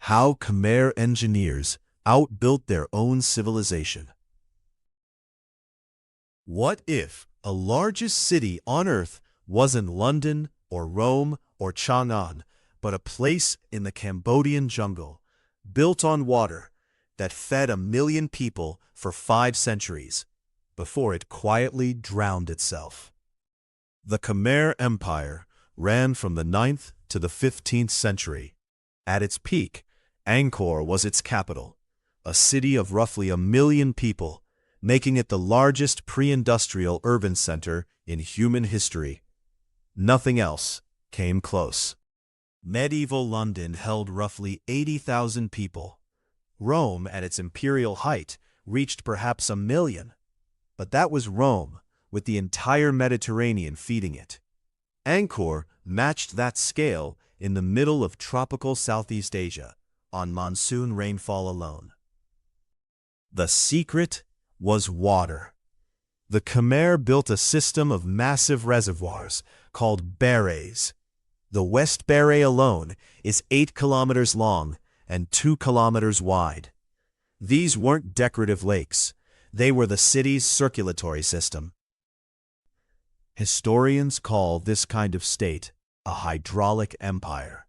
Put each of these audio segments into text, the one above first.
How Khmer engineers outbuilt their own civilization. What if a largest city on Earth wasn't London or Rome or Chang'an, but a place in the Cambodian jungle, built on water, that fed 1 million people for 5 centuries, before it quietly drowned itself? The Khmer Empire ran from the 9th to the 15th century. At its peak, Angkor was its capital, a city of roughly 1 million people, making it the largest pre-industrial urban center in human history. Nothing else came close. Medieval London held roughly 80,000 people. Rome, at its imperial height, reached perhaps 1 million. But that was Rome, with the entire Mediterranean feeding it. Angkor matched that scale in the middle of tropical Southeast Asia, on monsoon rainfall alone. The secret was water. The Khmer built a system of massive reservoirs called barays. The West Baray alone is 8 kilometers long and 2 kilometers wide. These weren't decorative lakes. They were the city's circulatory system. Historians call this kind of state a hydraulic empire,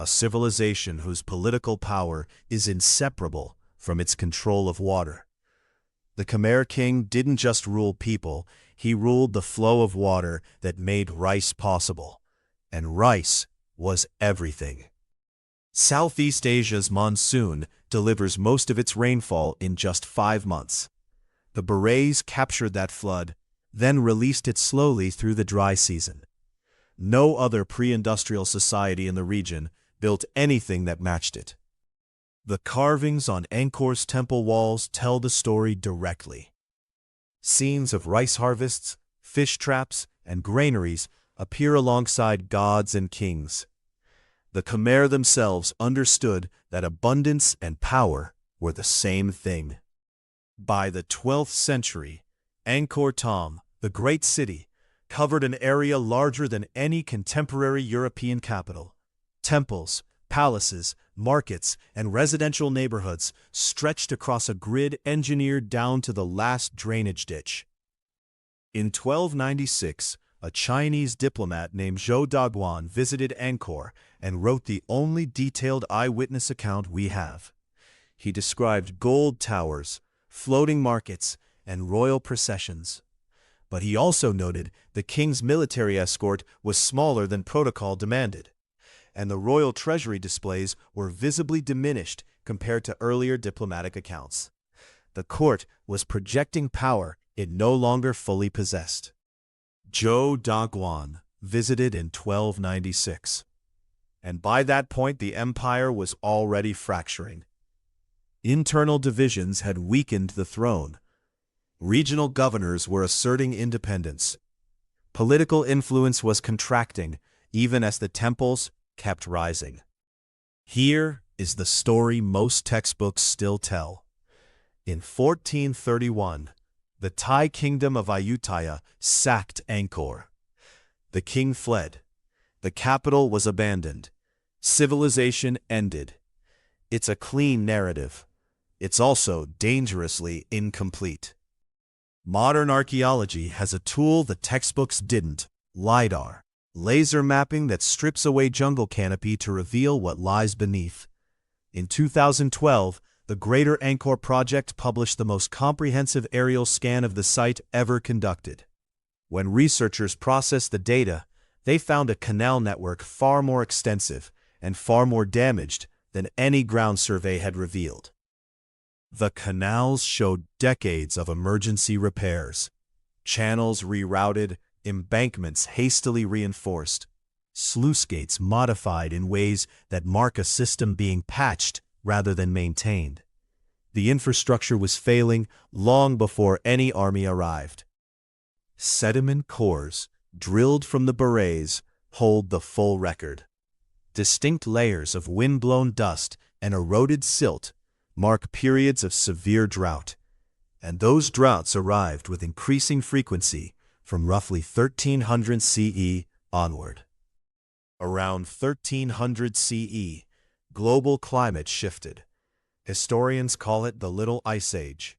a civilization whose political power is inseparable from its control of water. The Khmer king didn't just rule people, he ruled the flow of water that made rice possible. And rice was everything. Southeast Asia's monsoon delivers most of its rainfall in just 5 months. The barays captured that flood, then released it slowly through the dry season. No other pre-industrial society in the region built anything that matched it. The carvings on Angkor's temple walls tell the story directly. Scenes of rice harvests, fish traps, and granaries appear alongside gods and kings. The Khmer themselves understood that abundance and power were the same thing. By the 12th century, Angkor Thom, the great city, covered an area larger than any contemporary European capital. Temples, palaces, markets, and residential neighborhoods stretched across a grid engineered down to the last drainage ditch. In 1296, a Chinese diplomat named Zhou Daguan visited Angkor and wrote the only detailed eyewitness account we have. He described gold towers, floating markets, and royal processions. But he also noted the king's military escort was smaller than protocol demanded, and the royal treasury displays were visibly diminished compared to earlier diplomatic accounts. The court was projecting power it no longer fully possessed. Zhou Daguan visited in 1296, and by that point the empire was already fracturing. Internal divisions had weakened the throne. Regional governors were asserting independence. Political influence was contracting, even as the temples kept rising. Here is the story most textbooks still tell. In 1431, the Thai kingdom of Ayutthaya sacked Angkor. The king fled. The capital was abandoned. Civilization ended. It's a clean narrative. It's also dangerously incomplete. Modern archaeology has a tool the textbooks didn't: LiDAR, laser mapping that strips away jungle canopy to reveal what lies beneath. In 2012, the Greater Angkor Project published the most comprehensive aerial scan of the site ever conducted. When researchers processed the data, they found a canal network far more extensive and far more damaged than any ground survey had revealed. The canals showed decades of emergency repairs, channels rerouted, embankments hastily reinforced, sluice gates modified in ways that mark a system being patched rather than maintained. The infrastructure was failing long before any army arrived. Sediment cores, drilled from the barays, hold the full record. Distinct layers of wind-blown dust and eroded silt mark periods of severe drought, and those droughts arrived with increasing frequency from roughly 1300 CE onward. Around 1300 CE, Global climate shifted. Historians call it the Little Ice Age.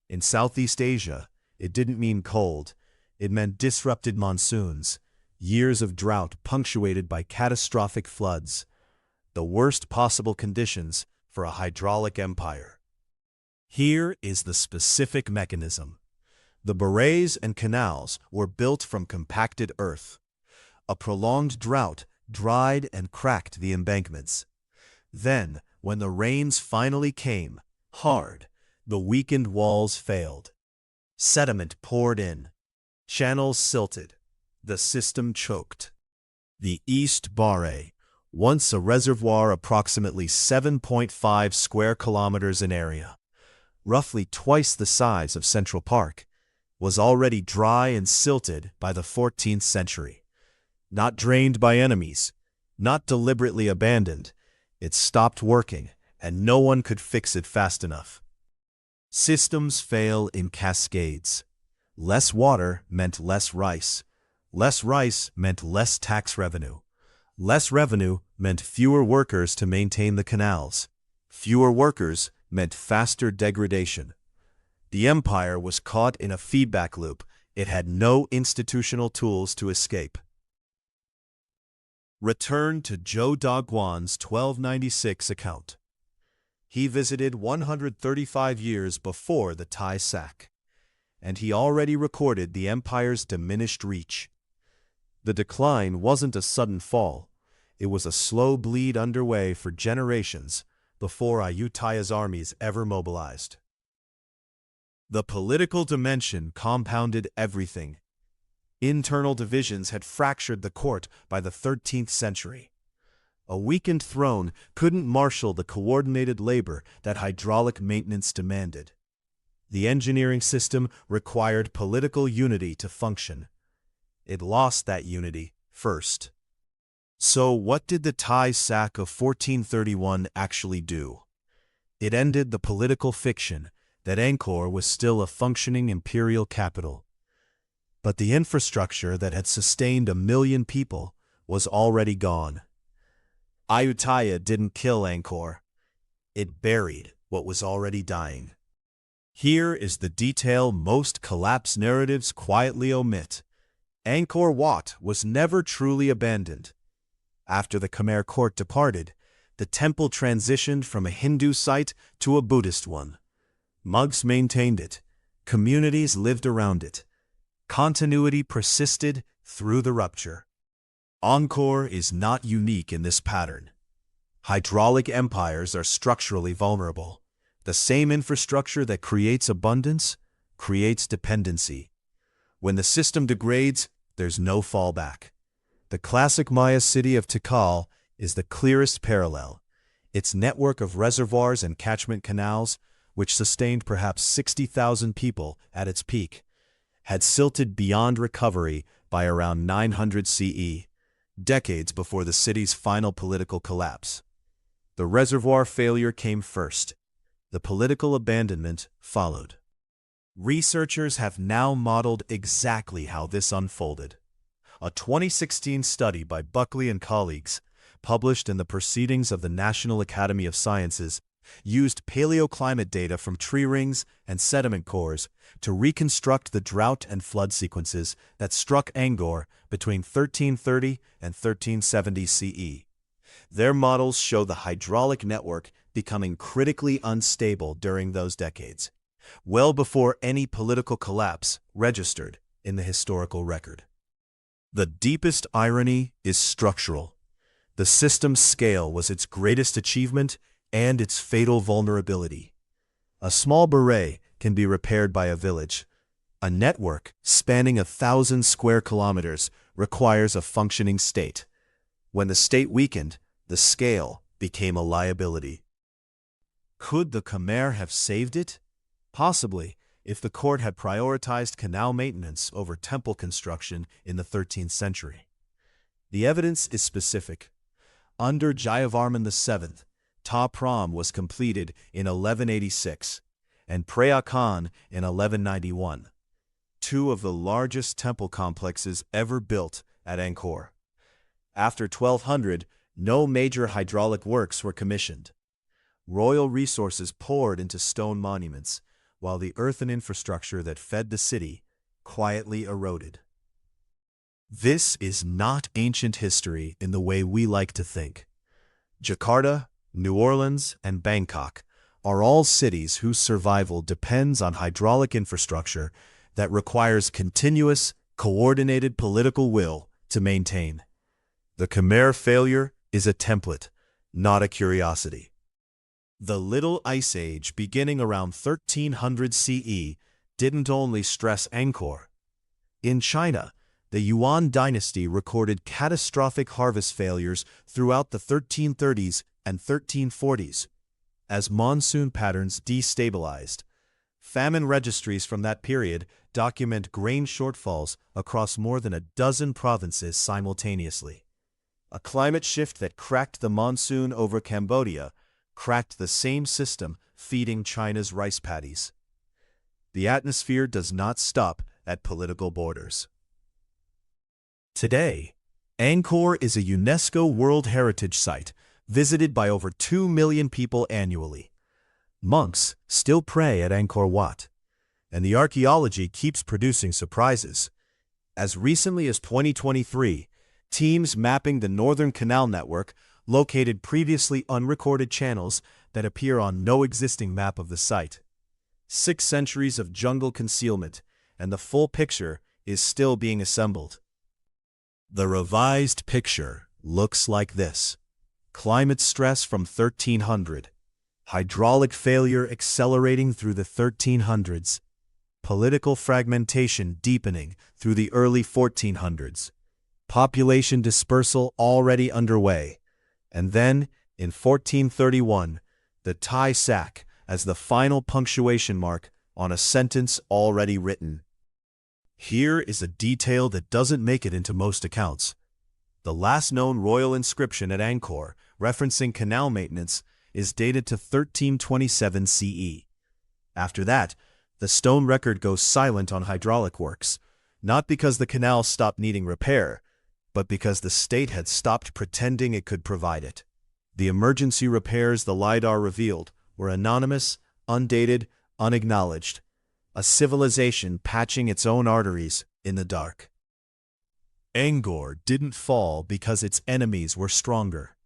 In Southeast Asia, it didn't mean cold. It meant disrupted monsoons, years of drought punctuated by catastrophic floods, the worst possible conditions for a hydraulic empire. Here is the specific mechanism. The barrages and canals were built from compacted earth. A prolonged drought dried and cracked the embankments. Then, when the rains finally came, hard, the weakened walls failed. Sediment poured in. Channels silted. The system choked. The East Barre, once a reservoir approximately 7.5 square kilometers in area, roughly twice the size of Central Park, was already dry and silted by the 14th century. Not drained by enemies, not deliberately abandoned, it stopped working, and no one could fix it fast enough. Systems fail in cascades. Less water meant less rice. Less rice meant less tax revenue. Less revenue meant fewer workers to maintain the canals. Fewer workers meant faster degradation. The empire was caught in a feedback loop. It had no institutional tools to escape. Return to Zhou Daguan's 1296 account. He visited 135 years before the Thai sack, and he already recorded the empire's diminished reach. The decline wasn't a sudden fall. It was a slow bleed underway for generations before Ayutthaya's armies ever mobilized. The political dimension compounded everything. Internal divisions had fractured the court by the 13th century. A weakened throne couldn't marshal the coordinated labor that hydraulic maintenance demanded. The engineering system required political unity to function. It lost that unity first. So what did the Thai sack of 1431 actually do? It ended the political fiction that Angkor was still a functioning imperial capital. But the infrastructure that had sustained 1 million people was already gone. Ayutthaya didn't kill Angkor. It buried what was already dying. Here is the detail most collapse narratives quietly omit. Angkor Wat was never truly abandoned. After the Khmer court departed, the temple transitioned from a Hindu site to a Buddhist one. Monks maintained it. Communities lived around it. Continuity persisted through the rupture. Angkor is not unique in this pattern. Hydraulic empires are structurally vulnerable. The same infrastructure that creates abundance creates dependency. When the system degrades, there's no fallback. The classic Maya city of Tikal is the clearest parallel. Its network of reservoirs and catchment canals, which sustained perhaps 60,000 people at its peak, had silted beyond recovery by around 900 CE, decades before the city's final political collapse. The reservoir failure came first. The political abandonment followed. Researchers have now modeled exactly how this unfolded. A 2016 study by Buckley and colleagues, published in the Proceedings of the National Academy of Sciences, used paleoclimate data from tree rings and sediment cores to reconstruct the drought and flood sequences that struck Angkor between 1330 and 1370 CE. Their models show the hydraulic network becoming critically unstable during those decades, well before any political collapse registered in the historical record. The deepest irony is structural. The system's scale was its greatest achievement and its fatal vulnerability. A small barrage can be repaired by a village. A network spanning 1,000 square kilometers requires a functioning state. When the state weakened, the scale became a liability. Could the Khmer have saved it? Possibly, if the court had prioritized canal maintenance over temple construction in the 13th century. The evidence is specific. Under Jayavarman VII, Ta Prohm was completed in 1186, and Preah Khan in 1191, two of the largest temple complexes ever built at Angkor. After 1200, no major hydraulic works were commissioned. Royal resources poured into stone monuments, while the earthen infrastructure that fed the city quietly eroded. This is not ancient history in the way we like to think. Jakarta, New Orleans, and Bangkok are all cities whose survival depends on hydraulic infrastructure that requires continuous, coordinated political will to maintain. The Khmer failure is a template, not a curiosity. The Little Ice Age, beginning around 1300 CE, didn't only stress Angkor. In China, the Yuan dynasty recorded catastrophic harvest failures throughout the 1330s and 1340s. As monsoon patterns destabilized, famine registries from that period document grain shortfalls across more than a dozen provinces simultaneously. A climate shift that cracked the monsoon over Cambodia cracked the same system feeding China's rice paddies. The atmosphere does not stop at political borders. Today, Angkor is a UNESCO World Heritage Site, visited by over 2 million people annually. Monks still pray at Angkor Wat, and the archaeology keeps producing surprises. As recently as 2023, teams mapping the Northern Canal network located previously unrecorded channels that appear on no existing map of the site. 6 centuries of jungle concealment, and the full picture is still being assembled. The revised picture looks like this. Climate stress from 1300. Hydraulic failure accelerating through the 1300s. Political fragmentation deepening through the early 1400s. Population dispersal already underway. And then, in 1431, the Thai sack as the final punctuation mark on a sentence already written. Here is a detail that doesn't make it into most accounts. The last known royal inscription at Angkor, referencing canal maintenance, is dated to 1327 CE. After that, the stone record goes silent on hydraulic works, not because the canal stopped needing repair, but because the state had stopped pretending it could provide it. The emergency repairs the LiDAR revealed were anonymous, undated, unacknowledged, a civilization patching its own arteries in the dark. Angkor didn't fall because its enemies were stronger.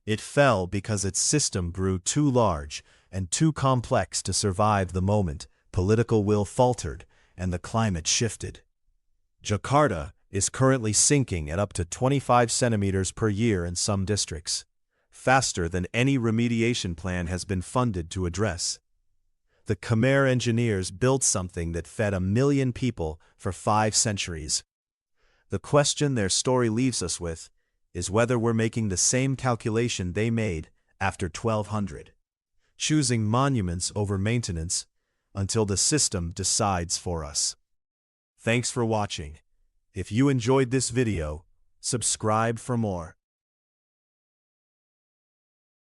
It fell because its system grew too large and too complex to survive the moment political will faltered and the climate shifted. Jakarta is currently sinking at up to 25 centimeters per year in some districts, faster than any remediation plan has been funded to address. The Khmer engineers built something that fed 1 million people for 5 centuries. The question their story leaves us with is whether we're making the same calculation they made after 1200, choosing monuments over maintenance until the system decides for us. Thanks for watching. If you enjoyed this video, subscribe for more.